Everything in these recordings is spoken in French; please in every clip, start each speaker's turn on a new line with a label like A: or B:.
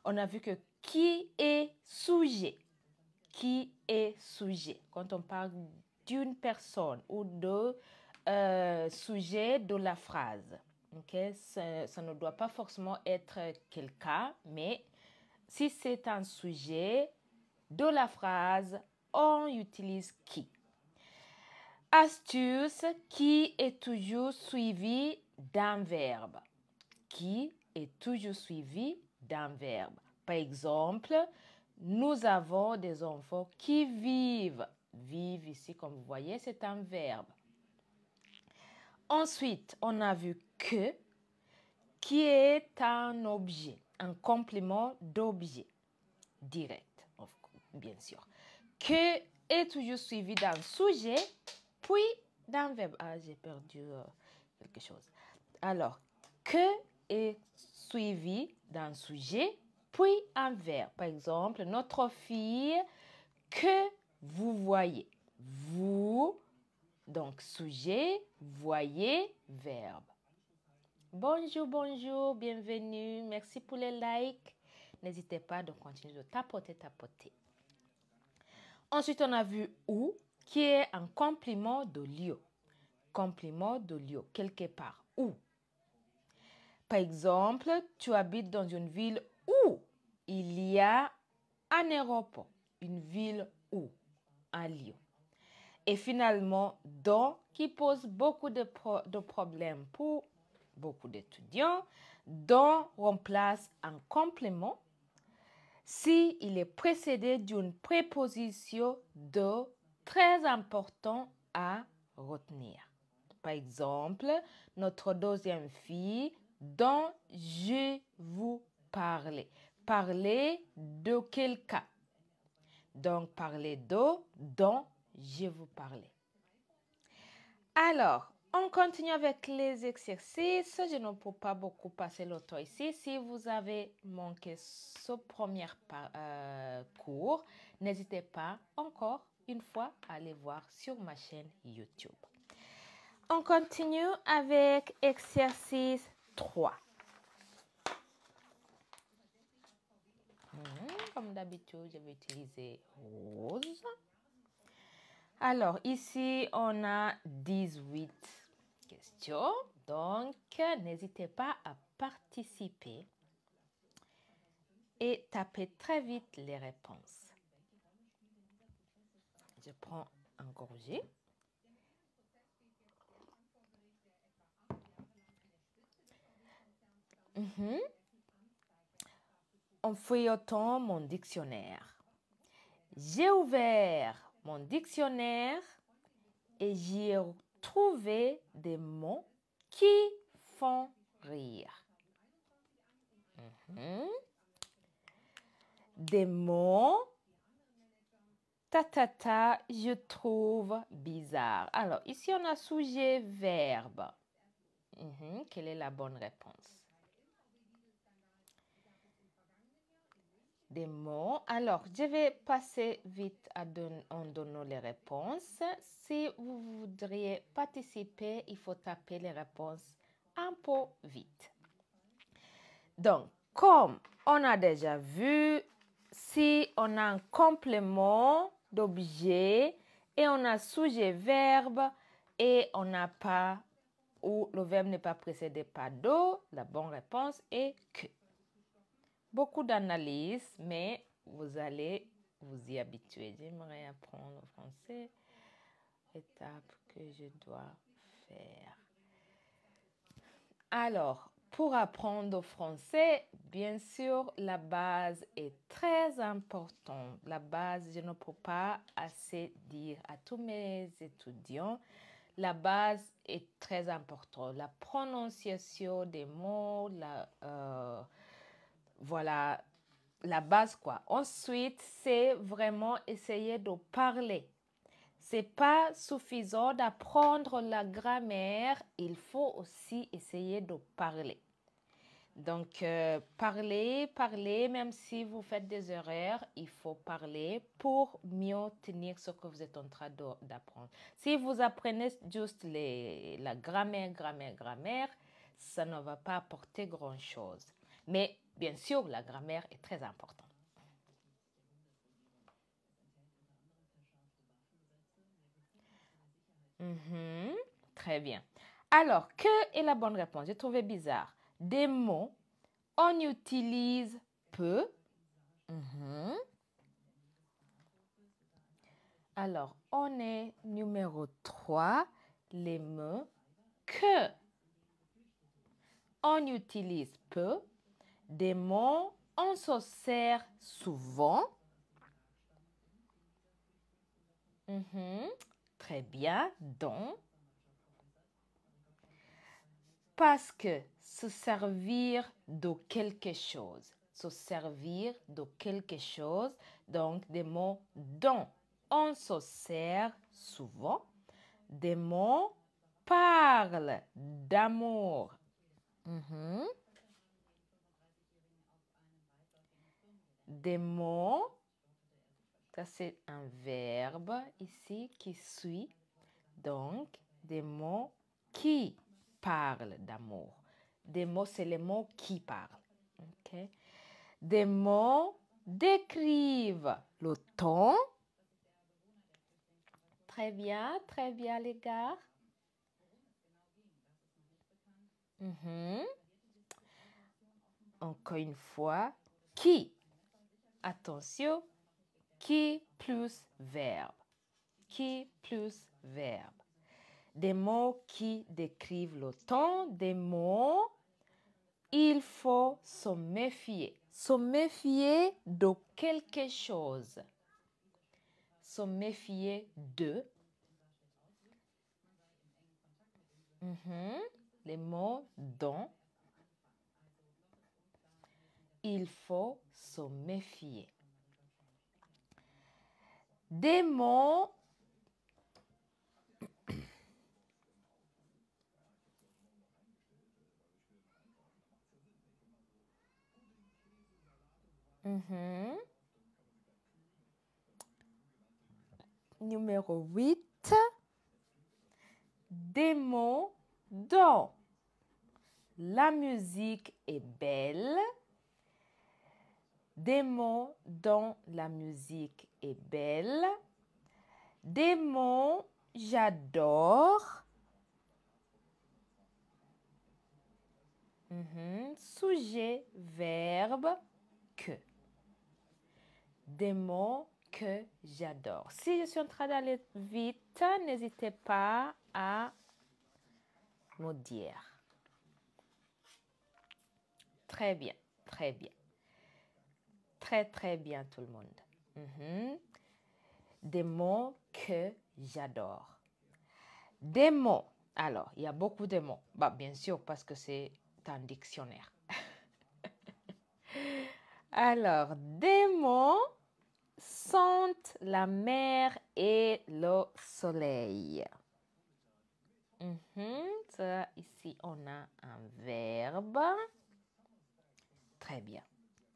A: On a vu que qui est sujet. Qui est sujet. Quand on parle d'une personne ou de sujet de la phrase. Okay? Ça ne doit pas forcément être quelqu'un, mais si c'est un sujet de la phrase, on utilise qui. Astuce, qui est toujours suivi d'un verbe. Qui est toujours suivi d'un verbe. Par exemple, nous avons des enfants qui vivent. Vivre ici, comme vous voyez, c'est un verbe. Ensuite, on a vu que, qui est un objet, un complément d'objet direct, bien sûr. Que est toujours suivi d'un sujet, puis d'un verbe. Ah, j'ai perdu quelque chose. Alors, que est suivi d'un sujet, puis un verbe. Par exemple, notre fille, que vous voyez. Vous, donc sujet, voyez, verbe. Bonjour, bonjour, bienvenue. Merci pour les likes. N'hésitez pas de continuer de tapoter. Ensuite, on a vu où, qui est un complément de lieu. Complément de lieu, quelque part. Où. Par exemple, tu habites dans une ville où il y a un aéroport. Une ville où, un lieu. Et finalement, dans, qui pose beaucoup de problèmes pour beaucoup d'étudiants. Dans remplace un complément si il est précédé d'une préposition de très important à retenir. Par exemple, notre deuxième fille dont je vous parlais. Parler de quel cas? Donc, parler de dont je vous parlais. Alors, on continue avec les exercices. Je ne peux pas beaucoup passer le temps ici. Si vous avez manqué ce premier cours, n'hésitez pas encore une fois à aller voir sur ma chaîne YouTube. On continue avec exercice 3. Comme d'habitude, je vais utiliser rose. Alors, ici, on a 18 questions. Donc, n'hésitez pas à participer et taper très vite les réponses. Je prends un gorgée. En feuilletant mon dictionnaire. J'ai ouvert mon dictionnaire et j'y ai trouvé des mots qui font rire. Des mots, je trouve bizarre. Alors, ici, on a sujet, verbe. Quelle est la bonne réponse? Des mots. Alors, je vais passer vite en donnant les réponses. Si vous voudriez participer, il faut taper les réponses un peu vite. Donc, comme on a déjà vu, si on a un complément d'objet et on a sujet, verbe et on n'a pas, ou le verbe n'est pas précédé par de, la bonne réponse est que. Beaucoup d'analyses, mais vous allez vous y habituer. J'aimerais apprendre le français. Étape que je dois faire. Alors, pour apprendre le français, bien sûr, la base est très importante. La base, je ne peux pas assez dire à tous mes étudiants. La base est très importante. La prononciation des mots, voilà, la base quoi. Ensuite, c'est vraiment essayer de parler. C'est pas suffisant d'apprendre la grammaire, il faut aussi essayer de parler. Donc, parler, même si vous faites des erreurs, il faut parler pour mieux tenir ce que vous êtes en train d'apprendre. Si vous apprenez juste la grammaire, ça ne va pas apporter grand-chose. Mais Bien sûr, la grammaire est très importante. Très bien. Alors, que est la bonne réponse? J'ai trouvé bizarre. Des mots, on utilise peu. Alors, on est numéro 3, les mots que on utilise peu. Des mots, on se sert souvent. Très bien. Donc, parce que se servir de quelque chose. Se servir de quelque chose. Donc, des mots dont on se sert souvent. Des mots parlent d'amour. Des mots, ça c'est un verbe ici qui suit. Donc, des mots qui parlent d'amour. Des mots, c'est les mots qui parlent. Okay? Des mots décrivent le ton. Très bien les gars. Encore une fois, qui. Attention, qui plus verbe. Qui plus verbe. Des mots qui décrivent le ton, des mots, il faut se méfier. Se méfier de quelque chose. Se méfier de. Les mots dont il faut se méfier. Des mots numéro 8. Des mots dont la musique est belle. Des mots dont la musique est belle. Des mots j'adore. Sujet, verbe, que. Des mots que j'adore. Si je suis en train d'aller vite, n'hésitez pas à me dire. Très bien, très bien. Très bien tout le monde. Des mots que j'adore. Des mots. Alors, il y a beaucoup de mots. Bah, bien sûr, parce que c'est un dictionnaire. Alors, des mots sentent la mer et le soleil. Ça, ici, on a un verbe. Très bien.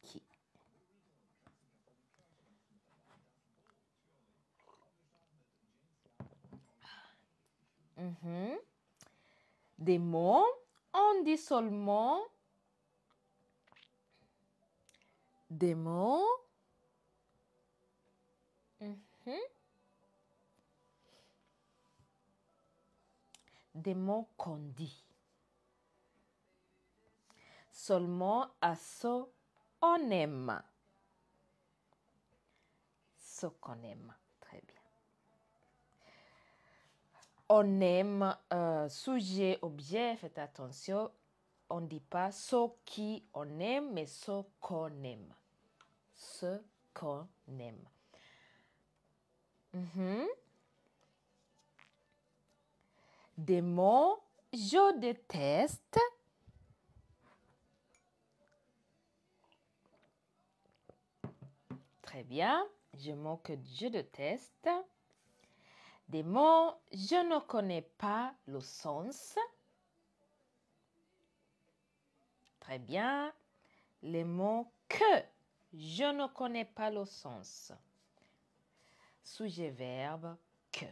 A: Qui? Des mots, on dit seulement des mots. Des mots qu'on dit. Seulement à ce on aime. Ce qu'on aime. Très bien. On aime, sujet, objet, faites attention. On ne dit pas ce qui on aime, mais ce qu'on aime. Ce qu'on aime. Des mots, je déteste. Très bien. Mots que je déteste. Des mots, je ne connais pas le sens. Très bien. Les mots que je ne connais pas le sens. Sujet, verbe, que.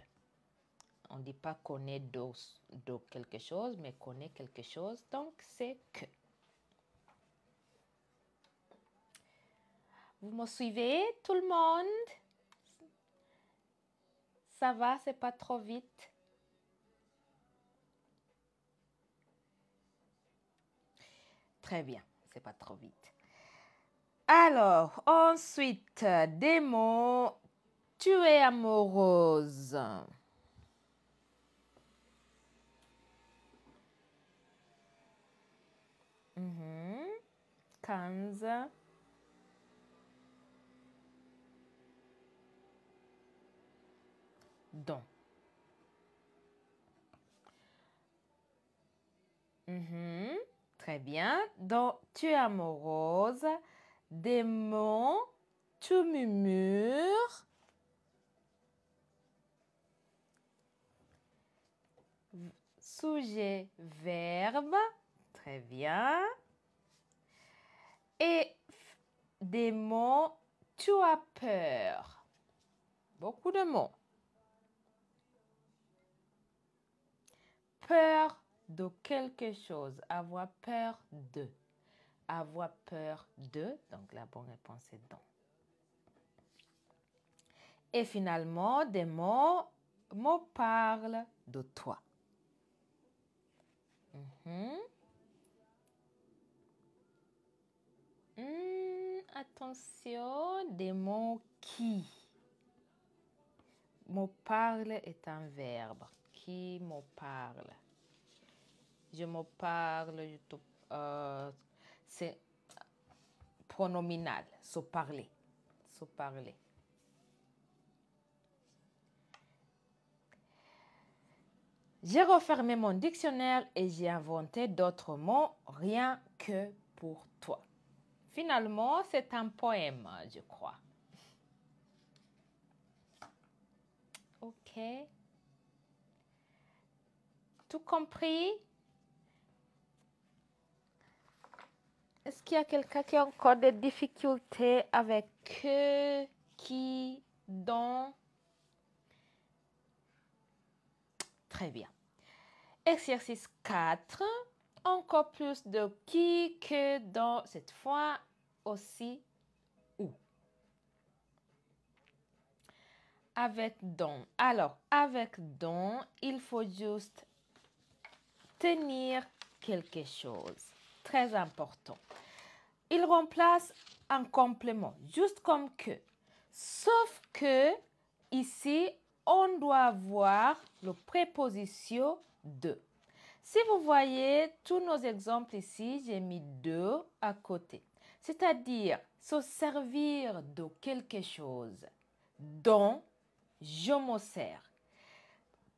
A: On ne dit pas connaît de quelque chose, mais connaît quelque chose. Donc, c'est que. Vous me suivez, tout le monde? Ça va, c'est pas trop vite? Très bien, c'est pas trop vite. Alors, ensuite, des mots. Tu es amoureuse. 15. Donc. Très bien. Donc, tu es amoureuse. Des mots. Tu murmures. Sujet, verbe. Très bien. Et des mots. Tu as peur. Beaucoup de mots. Peur de quelque chose. Avoir peur de. Avoir peur de. Donc, la bonne réponse est donc. Et finalement, des mots parlent de toi. Attention, des mots qui. Me parle est un verbe. Qui me parle? Je me parle, c'est pronominal, se parler. Se parler. J'ai refermé mon dictionnaire et j'ai inventé d'autres mots rien que pour toi. Finalement, c'est un poème, je crois. Ok. Tout compris? Est-ce qu'il y a quelqu'un qui a encore des difficultés avec que, qui, dont? Très bien. Exercice 4. Encore plus de qui, que, dont. Cette fois aussi où. Avec dont. Alors, avec dont, il faut juste tenir quelque chose. Très important. Il remplace un complément, juste comme que. Sauf que, ici, on doit avoir le préposition de. Si vous voyez tous nos exemples ici, j'ai mis de à côté. C'est-à-dire se servir de quelque chose dont je me sers.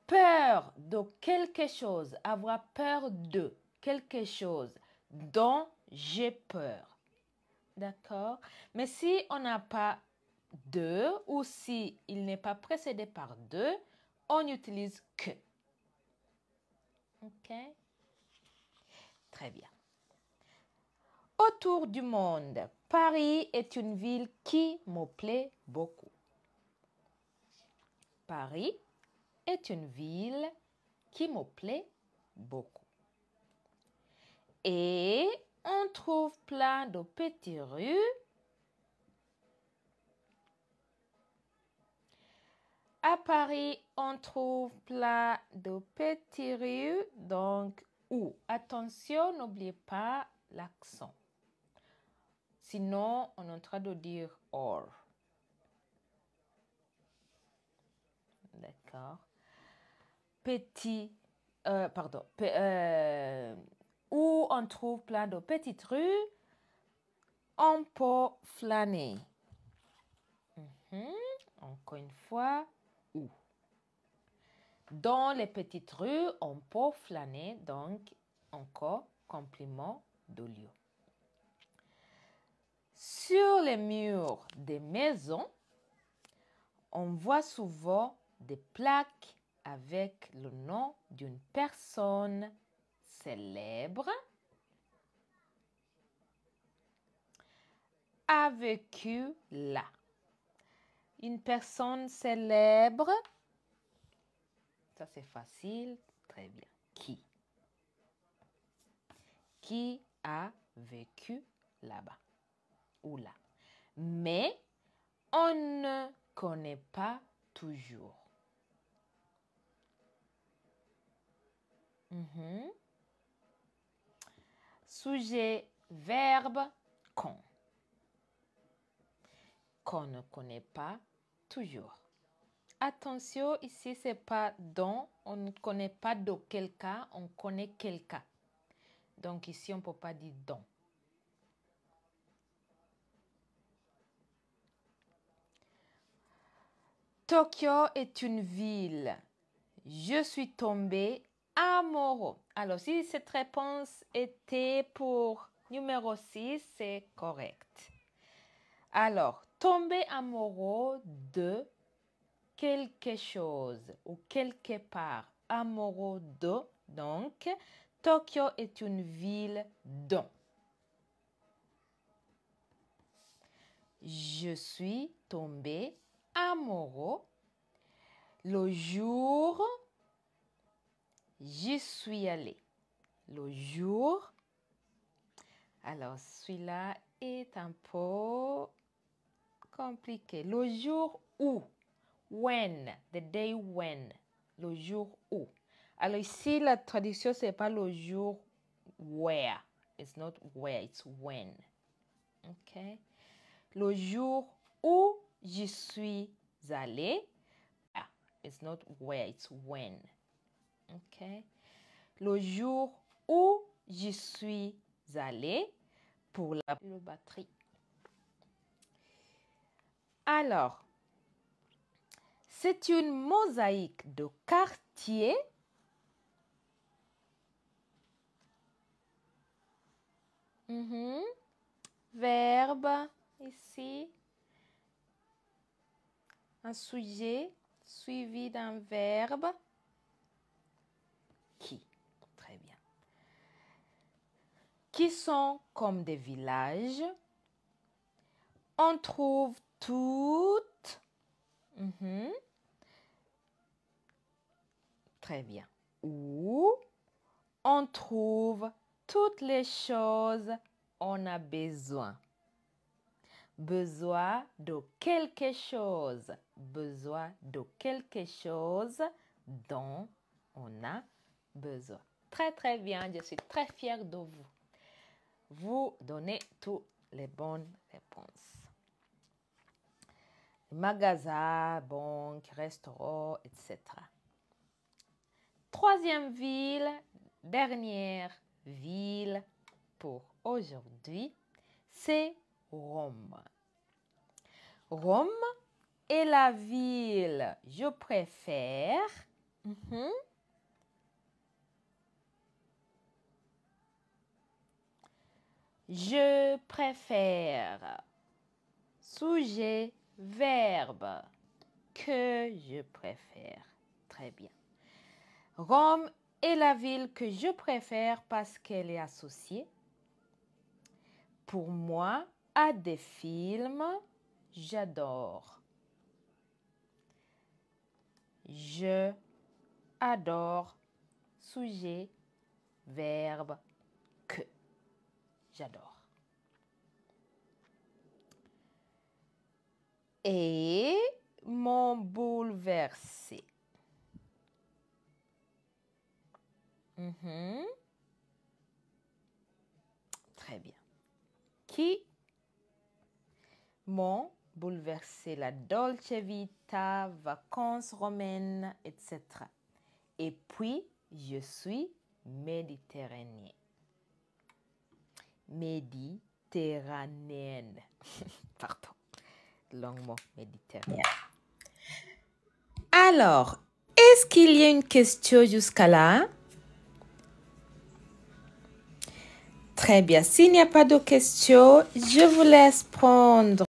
A: Peur de quelque chose, avoir peur de quelque chose dont j'ai peur. D'accord? Mais si on n'a pas de ou si il n'est pas précédé par de, on utilise que. Ok? Très bien. Autour du monde, Paris est une ville qui me plaît beaucoup. Paris est une ville qui me plaît beaucoup. Et on trouve plein de petites rues. À Paris, on trouve plein de petites rues. Donc, où? Attention, n'oubliez pas l'accent. Sinon, on est en train de dire or. D'accord. Où on trouve plein de petites rues, on peut flâner. Encore une fois, où? Dans les petites rues, on peut flâner, donc encore complément de lieu. Sur les murs des maisons, on voit souvent des plaques avec le nom d'une personne célèbre a vécu là. Une personne célèbre, ça c'est facile, très bien. Qui? Qui a vécu là-bas ou là? mais on ne connaît pas toujours. Sujet, verbe, qu'on. Qu'on ne connaît pas toujours. Attention, ici, c'est pas dont. On ne connaît pas de quel cas, on connaît quel cas. Donc ici, on ne peut pas dire dont. Tokyo est une ville. Je suis tombée amoureux. Alors, si cette réponse était pour numéro 6, c'est correct. Alors, tomber amoureux de quelque chose ou quelque part. Amoureux de. Donc, Tokyo est une ville dont. Je suis tombée amoureux le jour j'y suis allée. Le jour. Alors, celui-là est un peu compliqué. Le jour où. When. The day when. Le jour où. Alors ici, la traduction, ce n'est pas le jour where. It's not where, it's when. OK? Le jour où j'y suis allée. It's not where, it's when. OK? Le jour où j'y suis allée pour la batterie. Alors, c'est une mosaïque de quartiers. Verbe ici. Un sujet suivi d'un verbe. Qui. Très bien. Qui sont comme des villages. On trouve toutes. Très bien. Où on trouve toutes les choses on a besoin. Besoin de quelque chose. Besoin de quelque chose dont on a besoin. Très, très bien. Je suis très fière de vous. Vous donnez toutes les bonnes réponses. Magasin, banque, restaurant, etc. Troisième ville, dernière ville pour aujourd'hui, c'est Rome. Rome est la ville je préfère. Je préfère. Sujet, verbe. Que je préfère. Très bien. Rome est la ville que je préfère parce qu'elle est associée, pour moi, à des films. J'adore. Je adore. Sujet, verbe, que. J'adore. Et m'ont bouleversé. Très bien. Qui m'ont bouleversé. La Dolce Vita, vacances romaines, etc. Et puis, je suis méditerranéenne. Méditerranéenne. Pardon. Longuement méditerranéenne. Alors, est-ce qu'il y a une question jusqu'à là? Très bien. S'il n'y a pas de question, je vous laisse prendre